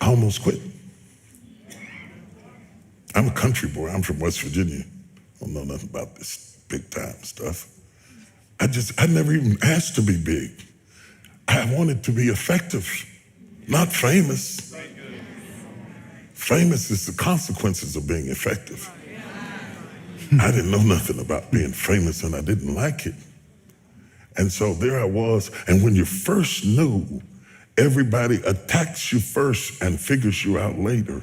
I almost quit. I'm a country boy. I'm from West Virginia. I don't know nothing about this big time stuff. I never even asked to be big. I wanted to be effective, not famous. Famous is the consequences of being effective. I didn't know nothing about being famous and I didn't like it. And so there I was. And when you first knew, everybody attacks you first and figures you out later.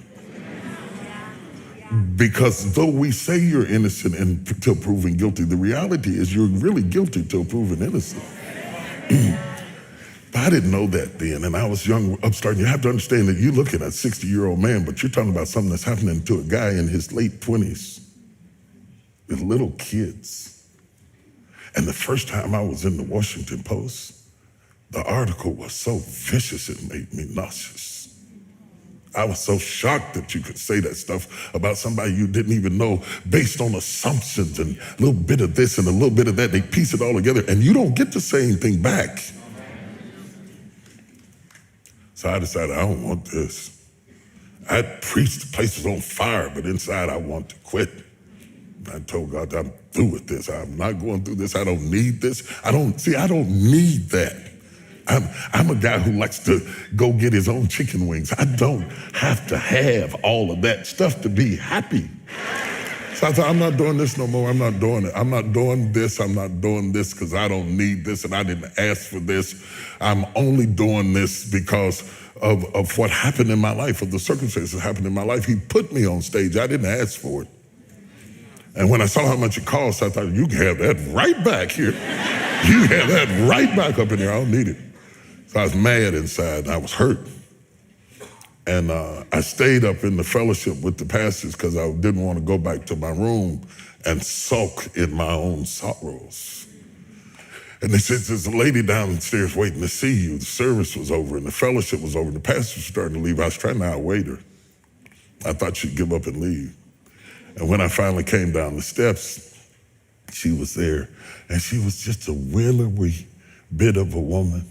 Because though we say you're innocent until proven guilty, the reality is you're really guilty till proven innocent. But I didn't know that then, and I was young, upstart. You have to understand that you're looking at a 60-year-old man, but you're talking about something that's happening to a guy in his late 20s with little kids. And the first time I was in the Washington Post, the article was so vicious it made me nauseous. I was so shocked that you could say that stuff about somebody you didn't even know based on assumptions and a little bit of this and a little bit of that. They piece it all together and you don't get to say anything back. So I decided I don't want this. I preached, the place was on fire, but inside I want to quit. I told God, I'm through with this. I'm not going through this. I don't need this. I don't need that. I'm a guy who likes to go get his own chicken wings. I don't have to have all of that stuff to be happy. So I thought, I'm not doing this no more. I'm not doing it. I'm not doing this. I'm not doing this because I don't need this and I didn't ask for this. I'm only doing this because of what happened in my life, of the circumstances that happened in my life. He put me on stage. I didn't ask for it. And when I saw how much it cost, I thought, you can have that right back here. You have that right back up in here. I don't need it. So I was mad inside and I was hurt. And I stayed up in the fellowship with the pastors because I didn't want to go back to my room and sulk in my own sorrows. And they said, there's a lady downstairs waiting to see you. The service was over and the fellowship was over and the pastors were starting to leave. I was trying to outwait her. I thought she'd give up and leave. And when I finally came down the steps, she was there. And she was just a willowy bit of a woman.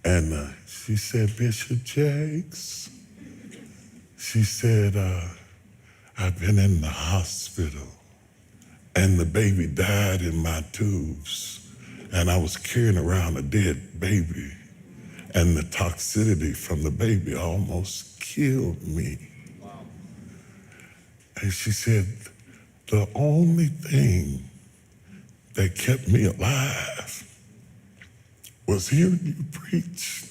And she said, Bishop Jakes, she said, I've been in the hospital and the baby died in my tubes and I was carrying around a dead baby and the toxicity from the baby almost killed me. Wow. And she said, the only thing that kept me alive was hearing you preach.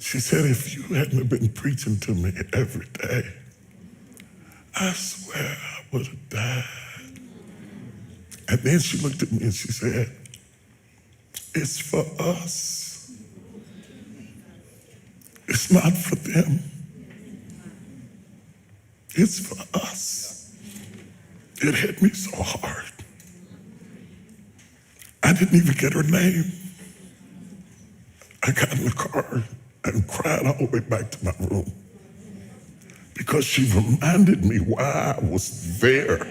She said, if you hadn't been preaching to me every day, I swear I would have died. And then she looked at me and she said, it's for us. It's not for them. It's for us. It hit me so hard. I didn't even get her name. I got in the car and cried all the way back to my room because she reminded me why I was there.